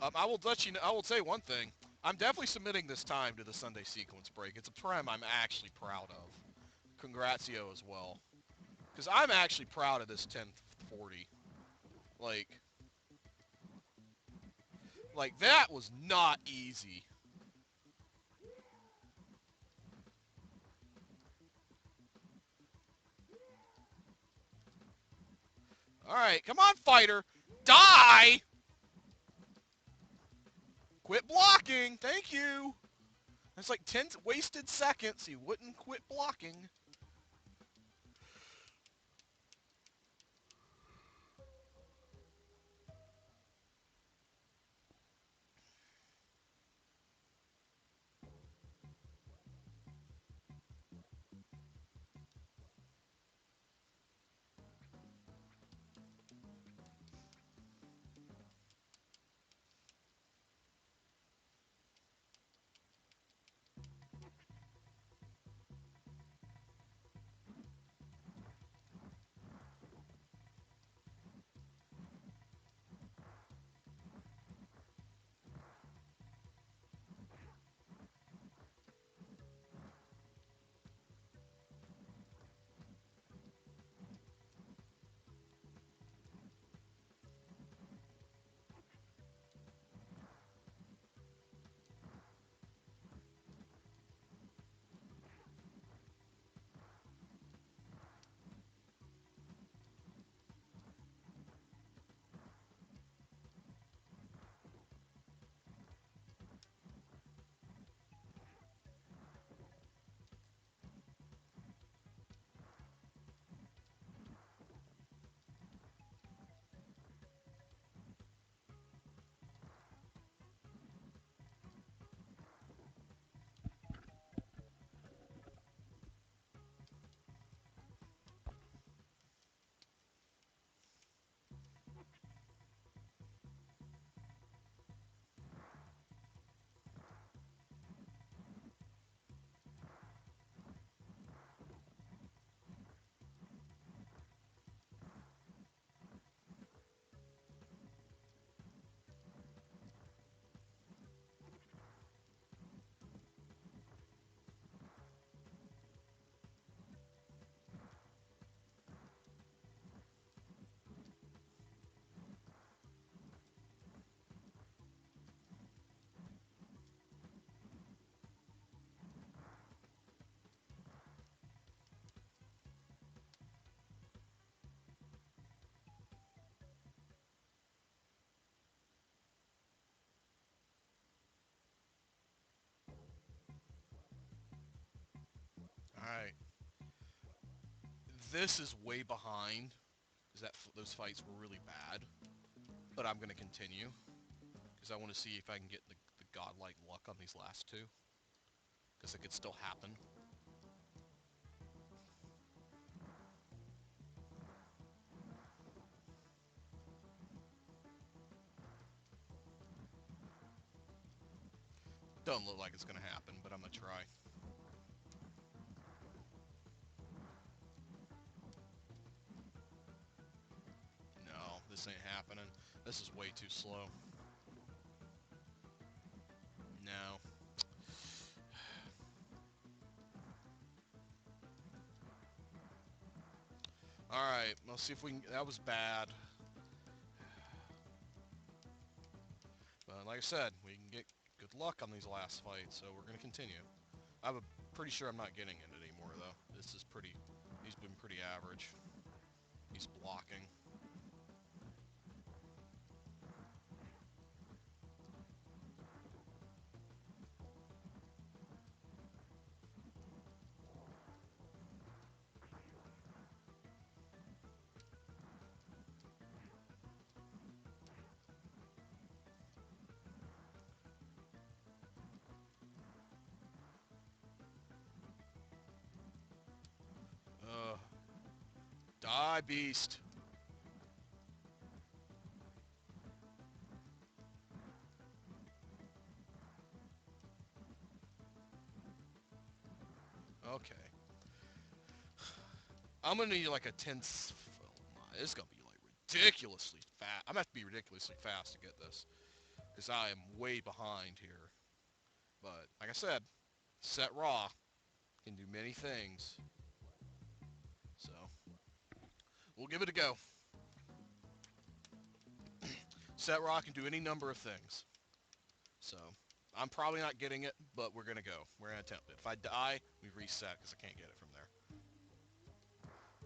I will let you know, I will say one thing. I'm definitely submitting this time to the Sunday sequence break. It's a trim I'm actually proud of. Congratio as well. Because I'm actually proud of this 1040. Like, that was not easy. Alright, come on, fighter. Die! Quit blocking. Thank you. That's like 10 wasted seconds. He wouldn't quit blocking. Alright. This is way behind. Because those fights were really bad. But I'm going to continue. Because I want to see if I can get the godlike luck on these last two. Because it could still happen. Doesn't look like it's going to happen, but I'm going to try. No, this ain't happening. This is way too slow. No. Alright, let's see if we can... That was bad. But like I said, we can get good luck on these last fights, so we're going to continue. I'm pretty sure I'm not getting it anymore, though. This is pretty... He's been pretty average. He's blocking. Die, beast. Okay. I'm gonna need like a 10... This is gonna be like ridiculously fast. I'm gonna have to be ridiculously fast to get this. because I am way behind here. But like I said, Set Raw can do many things. So we'll give it a go. Set Raw can do any number of things. So I'm probably not getting it, but we're gonna go. We're gonna attempt it. If I die, we reset because I can't get it from there.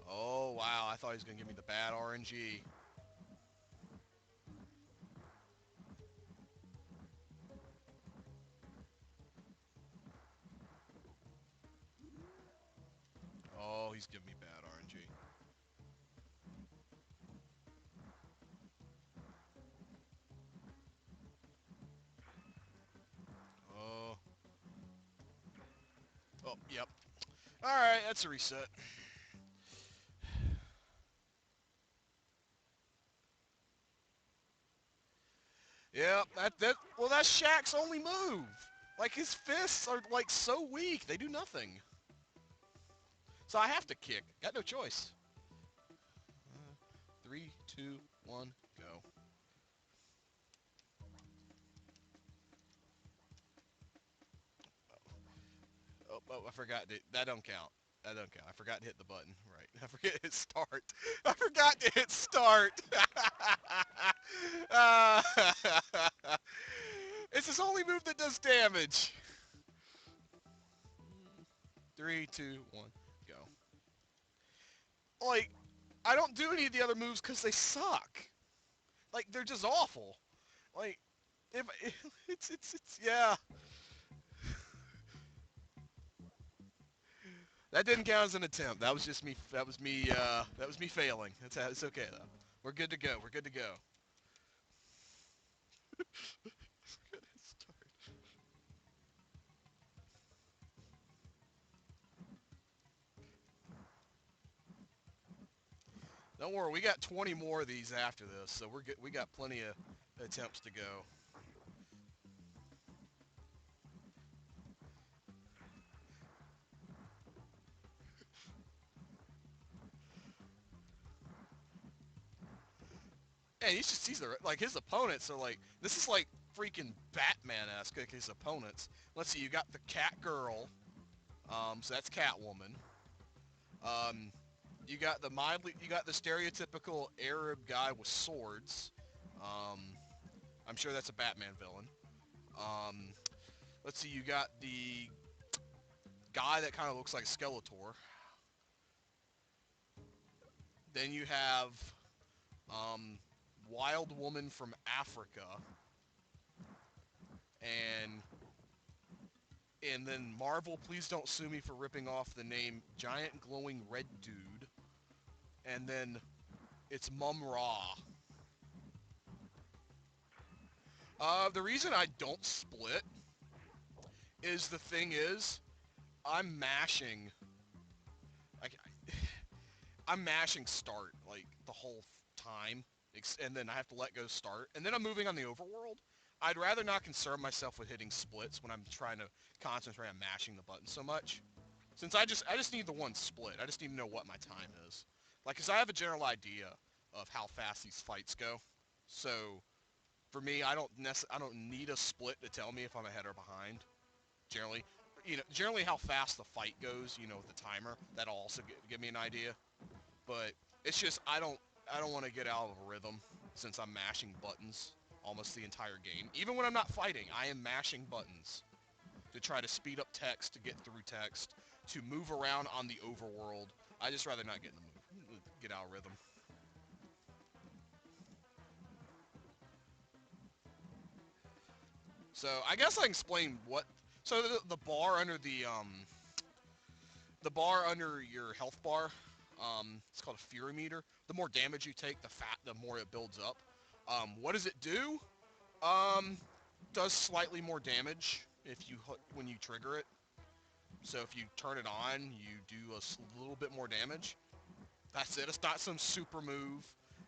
Oh wow, I thought he was gonna give me the bad RNG. Oh, he's giving me bad RNG. Oh. Oh, yep. Alright, that's a reset. Yep, well, that's Shaq's only move. Like, his fists are, like, so weak. They do nothing. So I have to kick. Got no choice. 3, 2, 1, go. Oh, I forgot. That don't count. That don't count. I forgot to hit the button. Right. I forget to hit start. I forgot to hit start. uh, it's his only move that does damage. 3, 2, 1, go. Like, I don't do any of the other moves because they suck. Like, they're just awful. Like, if yeah. That didn't count as an attempt. That was just me. That was me failing. It's okay though. We're good to go. We're good to go. Don't worry, we got 20 more of these after this, so we're good. We got plenty of attempts to go. And like his opponents are like, this is like freaking Batman-esque, like his opponents. Let's see, you got the Cat Girl, so that's Catwoman. Um, you got the stereotypical Arab guy with swords. Um, I'm sure that's a Batman villain. Um, let's see, you got the guy that kind of looks like Skeletor. Then you have um, Wild Woman from Africa, and then Marvel, please don't sue me for ripping off the name Giant Glowing Red Dude, and then it's Mum Ra. The reason I don't split is the thing is I'm mashing. I, I'm mashing start like the whole time, and then I have to let go start, and then I'm moving on the overworld. I'd rather not concern myself with hitting splits when I'm trying to concentrate on mashing the button so much. Since I just need the one split. I just need to know what my time is. Like, cause I have a general idea of how fast these fights go. So for me, I don't need a split to tell me if I'm ahead or behind. Generally, generally how fast the fight goes, with the timer, that'll also give me an idea. But it's just I don't want to get out of a rhythm since I'm mashing buttons almost the entire game. Even when I'm not fighting, I am mashing buttons to try to speed up text, to get through text, to move around on the overworld. I just rather not get out of rhythm. So I guess I can explain what. So the bar under the bar under your health bar, it's called a fury meter. The more damage you take, the more it builds up. What does it do? Um, does slightly more damage if when you trigger it. So if you turn it on, you do a little bit more damage. That's it. It's not some super move,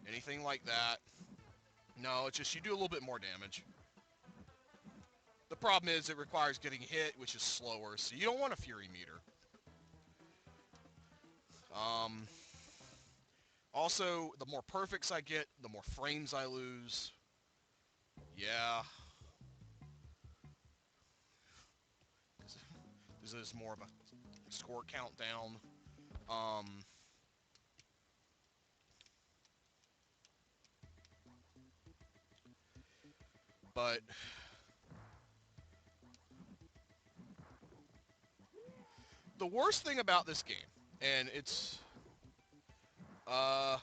anything like that. No, it's just you do a little bit more damage. The problem is it requires getting hit, which is slower, so you don't want a fury meter. Um, Also, the more perfects I get, the more frames I lose. Yeah. uses more of a score countdown. Um, but the worst thing about this game, and it's, uh,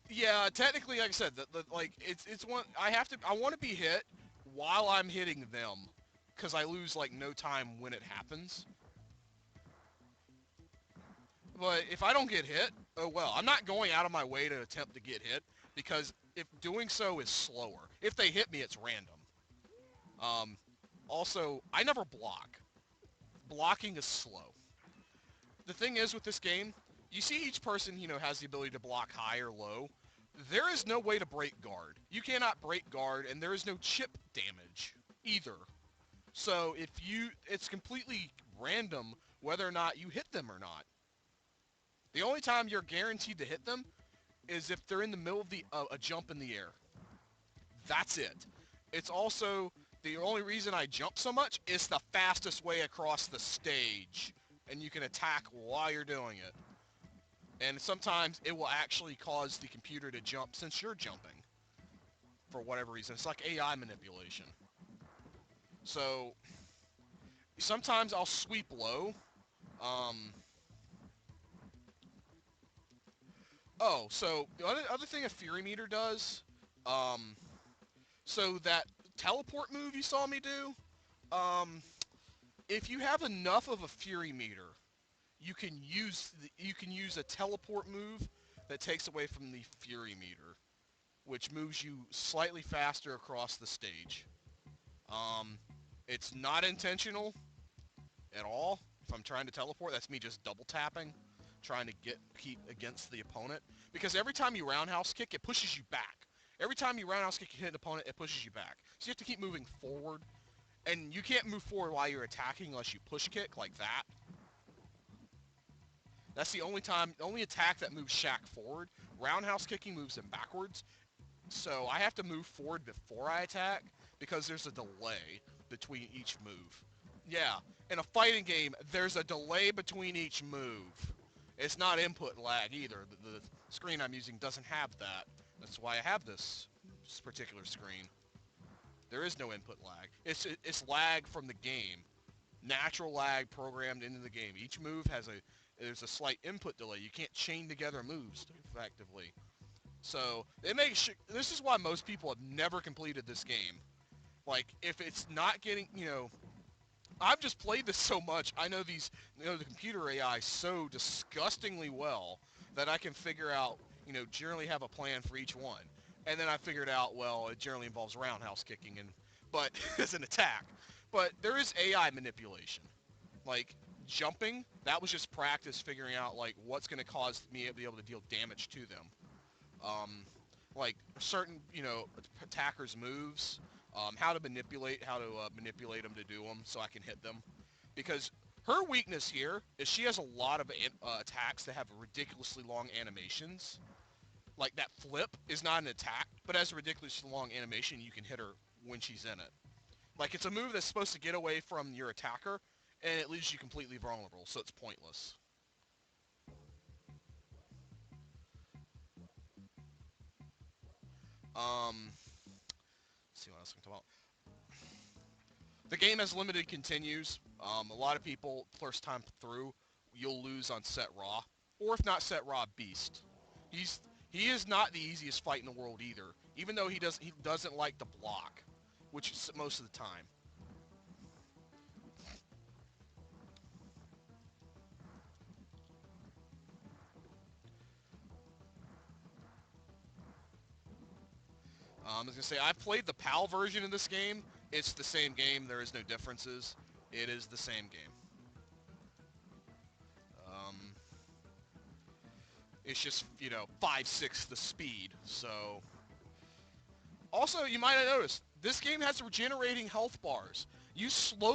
yeah, technically, like I said, like it's one I want to be hit while I'm hitting them, because I lose like no time when it happens. But if I don't get hit, oh well. I'm not going out of my way to attempt to get hit, because if doing so is slower. If they hit me, it's random. Um, Also, I never block. Blocking is slow. The thing is with this game, you see each person, has the ability to block high or low. There is no way to break guard. You cannot break guard, and there is no chip damage either. So it's completely random whether or not you hit them or not. The only time you're guaranteed to hit them is if they're in the middle of a jump in the air. That's it. It's also the only reason I jump so much is the fastest way across the stage, and you can attack while you're doing it. And sometimes it will actually cause the computer to jump since you're jumping for whatever reason. It's like AI manipulation. So sometimes I'll sweep low. Um, so the other thing a Fury Meter does, um, so that teleport move you saw me do, um, if you have enough of a Fury Meter, you can use a teleport move that takes away from the Fury Meter, which moves you slightly faster across the stage. Um, it's not intentional at all. If I'm trying to teleport, that's me just double tapping, trying to keep against the opponent. Because every time you roundhouse kick, it pushes you back. Every time you roundhouse kick and hit an opponent, it pushes you back. So you have to keep moving forward. And you can't move forward while you're attacking unless you push kick like that. That's the only attack that moves Shaq forward. Roundhouse kicking moves him backwards. So I have to move forward before I attack because there's a delay between each move. Yeah, in a fighting game, there's a delay between each move. It's not input lag either. The screen I'm using doesn't have that. That's why I have this particular screen. There is no input lag. It's lag from the game. Natural lag programmed into the game. Each move there's a slight input delay. You can't chain together moves effectively. So this is why most people have never completed this game. Like, if it's not getting, I've just played this so much. I know the computer AI so disgustingly well that I can figure out, generally have a plan for each one. And then I figured out, well, it generally involves roundhouse kicking but as an attack. But there is AI manipulation. Like, jumping, that was just practice figuring out, like, what's going to cause me to be able to deal damage to them. Like certain, attackers' moves, how to manipulate them to do them so I can hit them. Because her weakness here is she has a lot of attacks that have ridiculously long animations. Like that flip is not an attack, but has a ridiculously long animation. You can hit her when she's in it. Like it's a move that's supposed to get away from your attacker, and it leaves you completely vulnerable, so it's pointless. Let's see what else I can talk about. The game has limited continues. A lot of people, first time through, you'll lose on Set Raw. Or if not Set Raw, Beast. He is not the easiest fight in the world either, even though he doesn't like to block, which is most of the time. I was going to say, I've played the PAL version of this game. It's the same game. There is no differences. It is the same game. Um, it's just, 5/6 the speed, so... Also, you might have noticed, this game has regenerating health bars. You slow